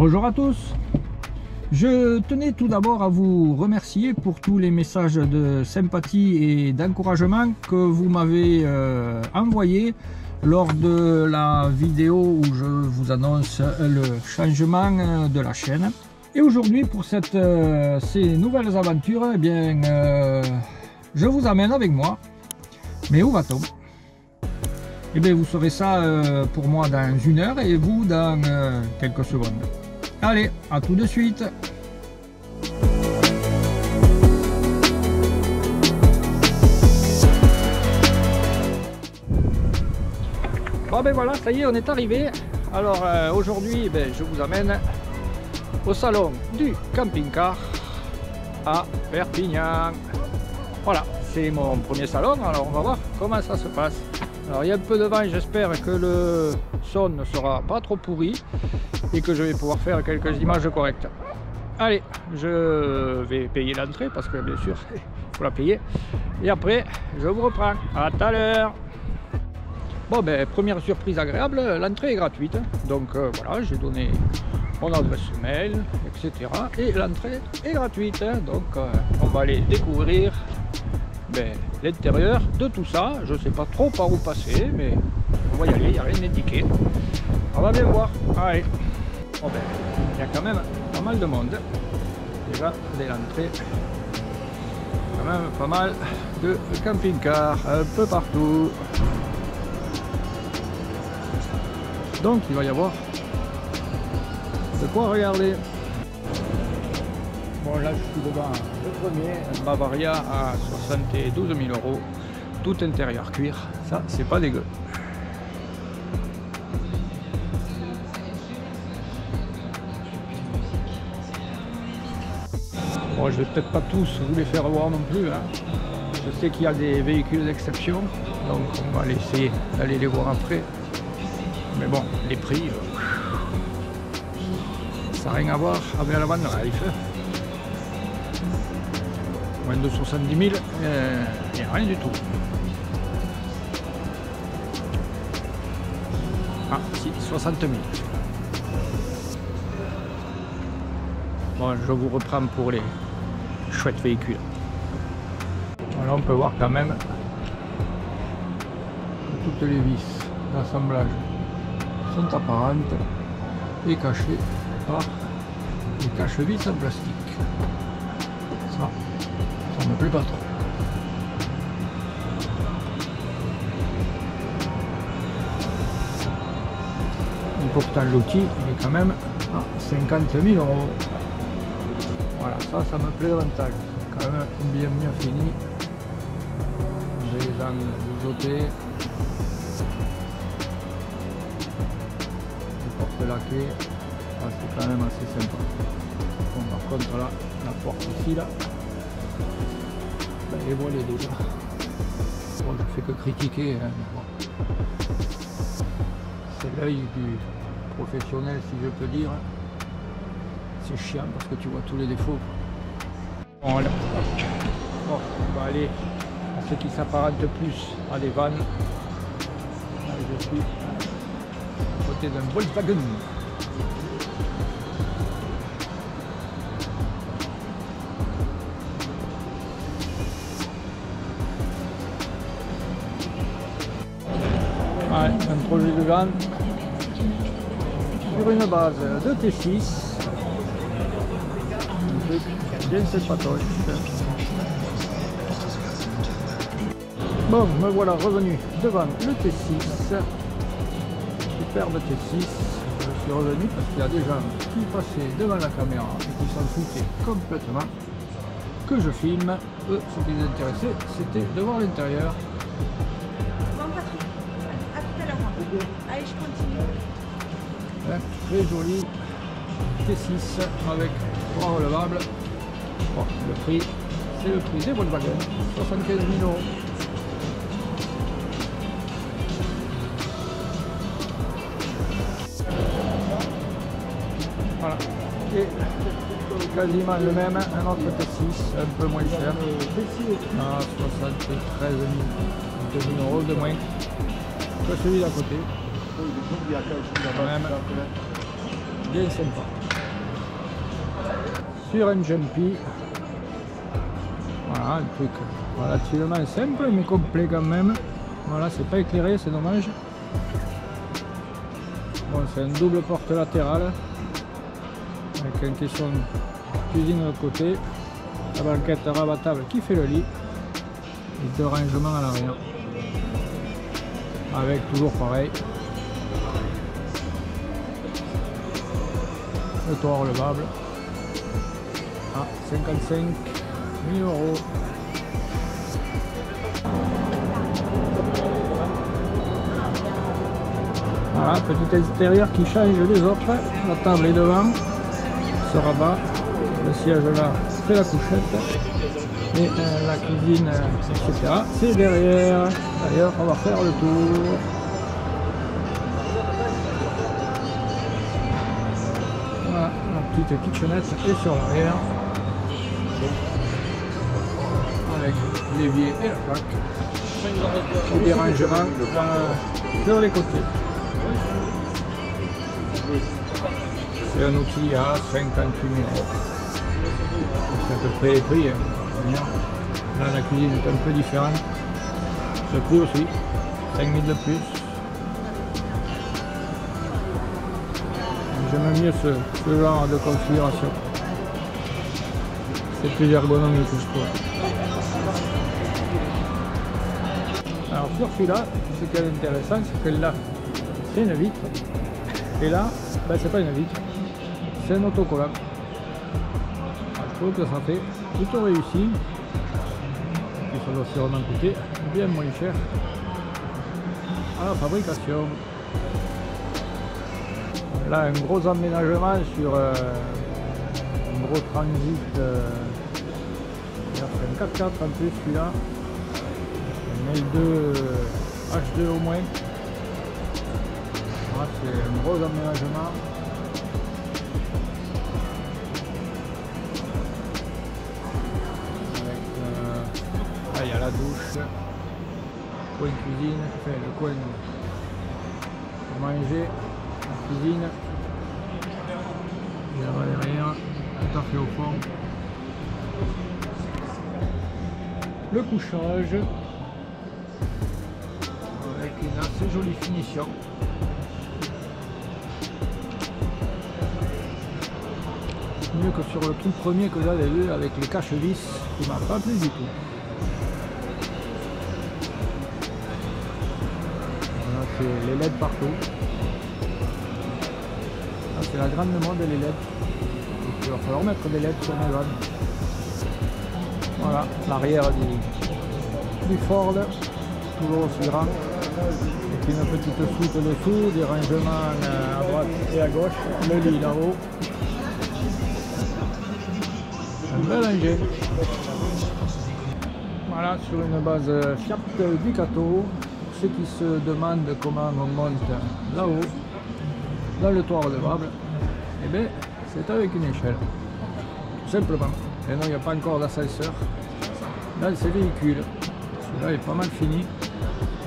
Bonjour à tous. Je tenais tout d'abord à vous remercier pour tous les messages de sympathie et d'encouragement que vous m'avez envoyés lors de la vidéo où je vous annonce le changement de la chaîne. Et aujourd'hui, pour ces nouvelles aventures, eh bien, je vous amène avec moi. Mais où va-t-on? Eh bien, vous saurez ça pour moi dans 1 heure et vous dans quelques secondes. Allez, à tout de suite. Bon ben voilà, ça y est, on est arrivé. Alors aujourd'hui, je vous amène au salon du camping-car à Perpignan. Voilà, c'est mon premier salon, alors on va voir comment ça se passe. Alors il y a un peu de vent, j'espère que le son ne sera pas trop pourri et que je vais pouvoir faire quelques images correctes. Allez, je vais payer l'entrée parce que bien sûr il faut la payer. Et après je vous reprends. À tout à l'heure. Bon ben première surprise agréable, l'entrée est gratuite. Donc voilà, j'ai donné mon adresse mail, etc. Et l'entrée est gratuite. Donc on va aller découvrir l'intérieur de tout ça. Je sais pas trop par où passer, mais on va y aller, il n'y a rien d'indiqué. On va bien voir. Allez. Bon ben, il y a quand même pas mal de monde. Déjà, dès l'entrée, quand même pas mal de camping-cars un peu partout. Donc il va y avoir de quoi regarder. Bon là je suis devant le premier, un Bavaria à 72 000 €, tout intérieur cuir, ça c'est pas dégueu. Bon je vais peut-être pas tous vous les faire voir non plus, hein. Je sais qu'il y a des véhicules d'exception, donc on va essayer d'aller les voir après. Mais bon, les prix, ça n'a rien à voir avec la Van Life. Moins de 70 000, il n'y a rien du tout. Ah, si, 60 000. Bon, je vous reprends pour les chouettes véhicules. Voilà, on peut voir quand même que toutes les vis d'assemblage sont apparentes et cachées par des cache-vis en plastique. Ça me plaît pas trop. Et pourtant l'outil il est quand même à 50 000 €. Voilà, ça me plaît davantage. Quand même bien fini. Des angles biseautés. Laqué, ah, c'est quand même assez sympa. Bon, par contre là, la porte ici là, les voiles déjà. Bon, je fais que critiquer, hein, bon. C'est l'œil du professionnel si je peux dire. C'est chiant parce que tu vois tous les défauts. Bon, là, bon, on va aller à ce qui s'apparente plus à des vannes. Là, je suis côté d'un Volkswagen. Ouais, un projet de van sur une base de T6. Un truc bien sympatoche. Bon, me voilà revenu devant le T6. Superbe T6, je suis revenu parce qu'il y a des gens qui passaient devant la caméra et qui s'en foutaient complètement que je filme. Eux, ce qui les intéressait, c'était de voir l'intérieur. Bon Patrick, à tout à l'heure. Allez, je continue. Ouais, très joli T6 avec 3 relevables. Bon, le prix, c'est le prix des Volkswagen, 75 000 €. Voilà, et quasiment le même, un autre T6, un peu moins cher, à 73 000 € de moins que celui d'à côté. Quand même bien sympa. sur un Jumpy. Voilà, un truc relativement simple mais complet quand même. Voilà, c'est pas éclairé, c'est dommage. Bon, c'est un double porte latérale avec un caisson cuisine de côté, la banquette rabattable qui fait le lit et deux rangements à l'arrière avec toujours pareil le toit relevable à 55 000 €. Voilà, petit extérieur qui change des autres. La table est devant, se rabat, le siège là c'est la couchette et la cuisine etc. c'est derrière. D'ailleurs on va faire le tour. Voilà, la petite kitchenette est sur l'arrière avec l'évier et la plaque et des rangements sur les côtés. C'est un outil à 58 000 €. C'est à peu près les prix. Là la cuisine est un peu différente. Le prix aussi, 5 000 € de plus. J'aime mieux ce genre de configuration. C'est plus ergonomique je trouve. Alors sur celui-là, ce qui est intéressant, c'est que là, c'est une vitre. Et là, ben, c'est pas une vitre, c'est un autocollant. Je trouve que ça fait plutôt réussi. Et ça doit sûrement coûter bien moins cher à la fabrication. Là, un gros aménagement sur un gros transit. C'est un 4x4 en plus celui-là. Un L2 H2 au moins. Voilà, c'est un gros aménagement. Là, il y a la douche, coin cuisine, enfin le coin pour manger, la cuisine. Et là-bas derrière, tout à fait au fond, le couchage avec une assez jolie finition. Mieux que sur le tout premier que j'avais vu avec les cache-vis qui m'a pas plu du tout. Voilà, c'est les LED partout. Là, c'est la grande mode les LED. Donc, il va falloir mettre des LED sur mes vannes. Voilà, l'arrière du Ford, toujours aussi grand. Avec une petite soute dessous, des rangements à droite et à gauche, le lit là-haut. Un bel engin. Voilà, sur une base Fiat Ducato. Pour ceux qui se demandent comment on monte là-haut, dans le toit relevable, et bien c'est avec une échelle, tout simplement. Et non, il n'y a pas encore d'ascenseur dans ces véhicules. Celui-là est pas mal fini,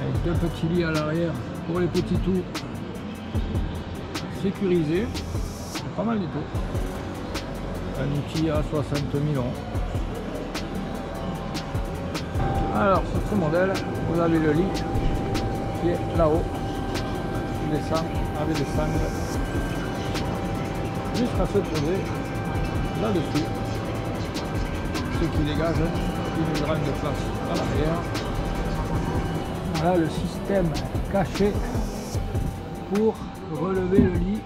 avec deux petits lits à l'arrière pour les petits tours sécurisés. C'est pas mal du tout. Un outil à 60 000 €. Alors sur ce modèle, vous avez le lit qui est là-haut, qui descend avec des sangles jusqu'à se poser là-dessus, ce qui dégage une grande place à l'arrière. Voilà le système caché pour relever le lit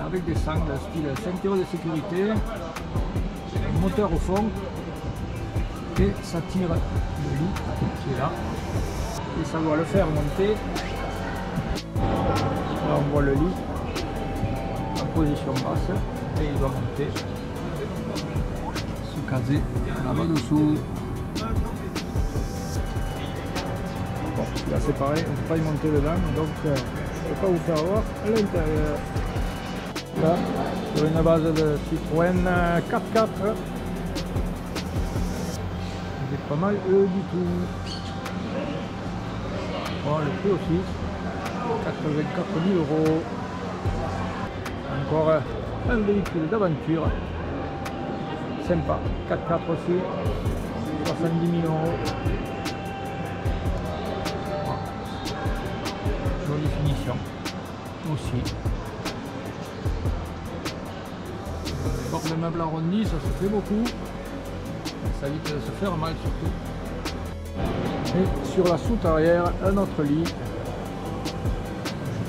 avec des sangles style ceinture de sécurité, moteur au fond, et ça tire le lit qui est là et ça doit le faire monter. Là on voit le lit en position basse et il doit monter, se caser là-bas dessous. Bon, là c'est pareil, on ne peut pas y monter dedans, donc je ne peux pas vous faire voir à l'intérieur. Là, sur une base de Citroën 4x4. C'est pas mal du tout. Bon, le prix aussi, 84 000 €. Encore un véhicule d'aventure. sympa. 4x4 aussi, 70 000 euros. Voilà. Jolie finition aussi. Les bords de meubles arrondis, ça se fait beaucoup. Ça évite de se faire mal surtout. Et sur la soute arrière, un autre lit. Je ne sais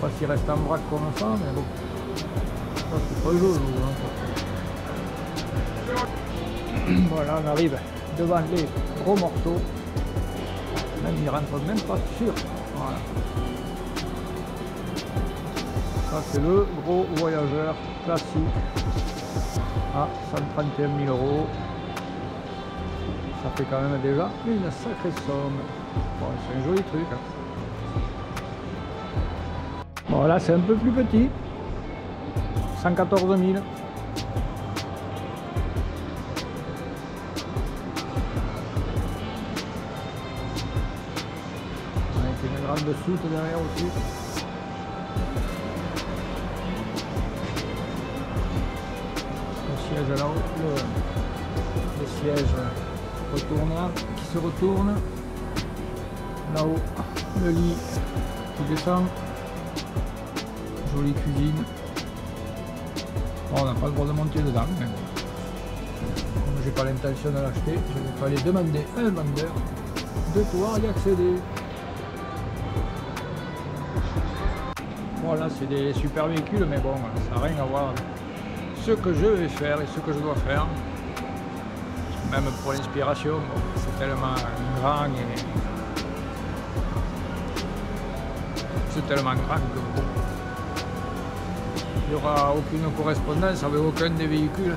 pas s'il reste en vrac comme ça, mais bon. Ça c'est pas joli. Hein. Voilà, on arrive devant les gros morceaux. Même il rentre même pas sur. Voilà. Ça c'est le gros voyageur classique à 131 000 euros. Ça fait quand même déjà une sacrée somme. Bon, c'est un joli truc. Hein. Bon là c'est un peu plus petit. 114 000. Avec une grande soute derrière aussi. Le siège là-haut, le siège qui se retourne. Là-haut, le lit qui descend. Jolie cuisine. Bon, on n'a pas le droit de monter dedans, mais comme j'ai pas l'intention de l'acheter, je vais pas aller demander à un vendeur de pouvoir y accéder. Voilà, c'est des super véhicules, mais bon, ça n'a rien à voir avec ce que je vais faire et ce que je dois faire. Même pour l'inspiration, bon, c'est tellement grand et c'est tellement grand que bon, il n'y aura aucune correspondance avec aucun des véhicules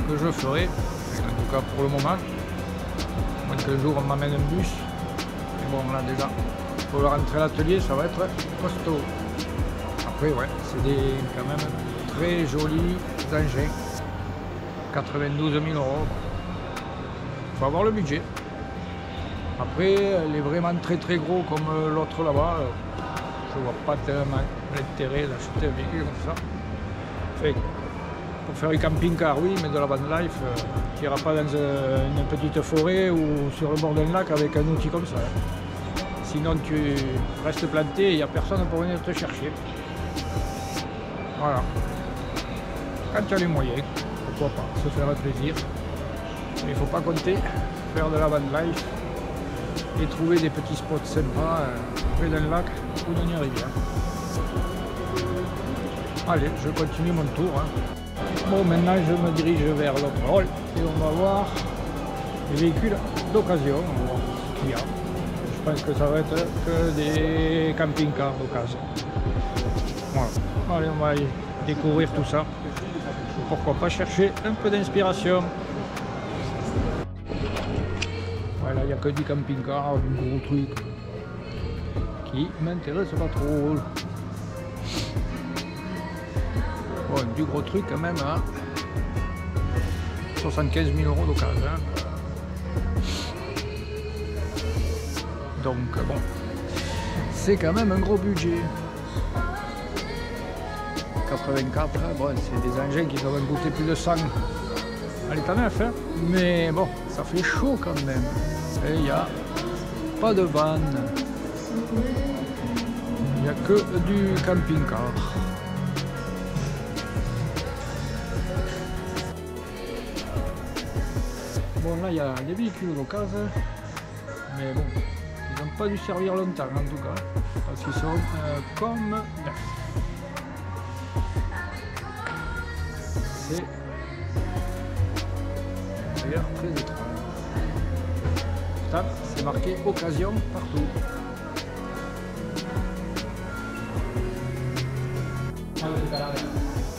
que je ferai, en tout cas pour le moment. Moins qu'un jour on m'amène un bus. Et bon là déjà, pour le rentrer à l'atelier, ça va être costaud. Après ouais, c'est quand même très jolis engins. 92 000 euros. Faut avoir le budget. Après, les vraiment très gros comme l'autre là-bas, je vois pas tellement l'intérêt d'acheter un véhicule comme ça. Fait, pour faire du camping-car, oui, mais de la van life, tu n'iras pas dans une petite forêt ou sur le bord d'un lac avec un outil comme ça. Hein. Sinon, tu restes planté et il n'y a personne pour venir te chercher. Voilà. Quand tu as les moyens, pourquoi pas, se faire plaisir. Mais il ne faut pas compter faire de la van life et trouver des petits spots sympas près d'un lac ou d'une rivière. Allez, je continue mon tour. Hein. Bon, maintenant je me dirige vers l'autre hall et on va voir les véhicules d'occasion. On va voir ce qu'il y a. Je pense que ça va être que des camping-cars d'occasion. Voilà. Allez, on va aller découvrir tout ça. Pourquoi pas chercher un peu d'inspiration. Voilà, il n'y a que du camping-car, du gros truc qui m'intéresse pas trop. Bon, du gros truc quand même, hein. 75 000 euros d'occasion. Hein. Donc bon, c'est quand même un gros budget. 84, bon, c'est des engins qui doivent coûter plus de 100 à l'état neuf, hein. Mais bon, ça fait chaud quand même. Et il n'y a pas de vanne. Il n'y a que du camping-car. Bon, là il y a des véhicules d'occasion, mais bon, ils n'ont pas dû servir longtemps en tout cas, parce qu'ils sont comme neufs. C'est d'ailleurs très étrange. Putain, c'est marqué occasion partout.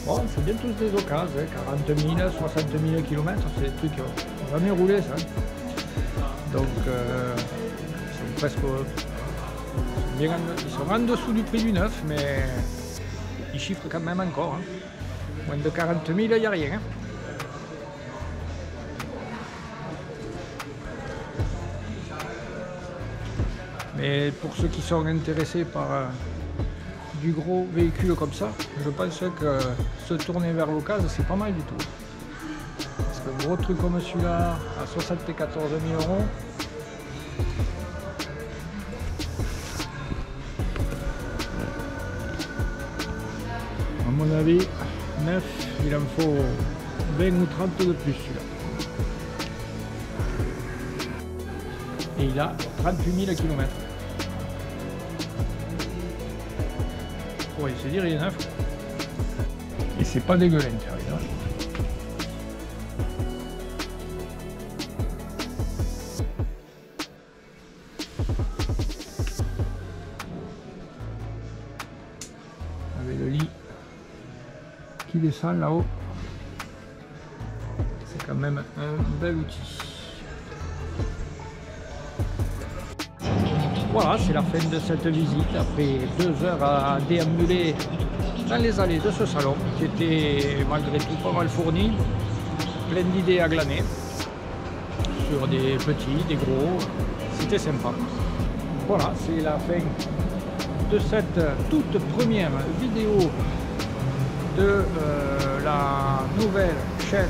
Bon, c'est bien tous des occasions, hein, 40 000, 60 000 km, c'est des trucs qui n'ont jamais roulé ça. Donc ils sont presque bien ils sont en dessous du prix du neuf, mais ils chiffrent quand même encore. Hein. Moins de 40 000, il n'y a rien. Hein. Mais pour ceux qui sont intéressés par du gros véhicule comme ça, je pense que se tourner vers l'occasion, c'est pas mal du tout. Parce que Gros truc comme celui-là à 74 000 €. À mon avis, neuf, il en faut 20 ou 30 de plus celui-là. Et il a 38 000 km. Ouais, c'est dire il est neuf. Et c'est pas dégueu l'intérieur. Avec le lit qui descend là-haut. C'est quand même un bel outil. Voilà, c'est la fin de cette visite après 2 heures à déambuler dans les allées de ce salon qui était malgré tout pas mal fourni, plein d'idées à glaner sur des petits, des gros, c'était sympa. Voilà, c'est la fin de cette toute première vidéo de la nouvelle chaîne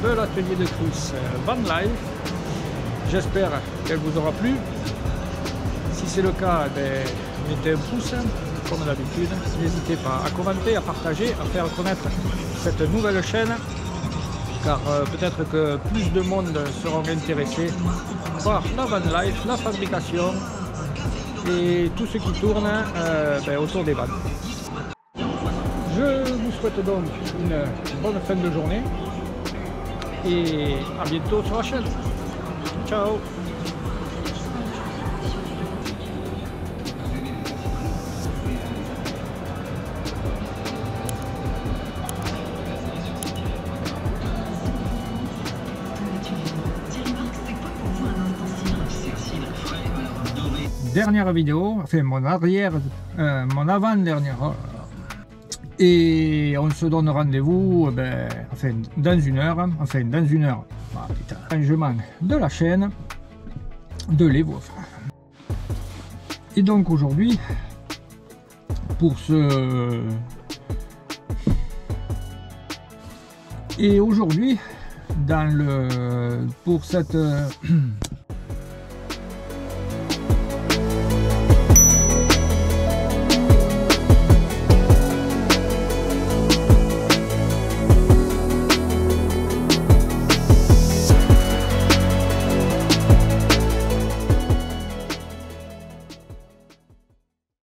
de l'atelier de Chris Van Life. J'espère qu'elle vous aura plu. Si c'est le cas, mettez un pouce, comme d'habitude. N'hésitez pas à commenter, à partager, à faire connaître cette nouvelle chaîne, car peut-être que plus de monde seront intéressés par la van life, la fabrication et tout ce qui tourne autour des vannes. Je vous souhaite donc une bonne fin de journée et à bientôt sur la chaîne. Ciao! Dernière vidéo, enfin mon avant-dernière, et on se donne rendez-vous dans une heure, changement de la chaîne de Les Vôtres. Et donc aujourd'hui, pour cette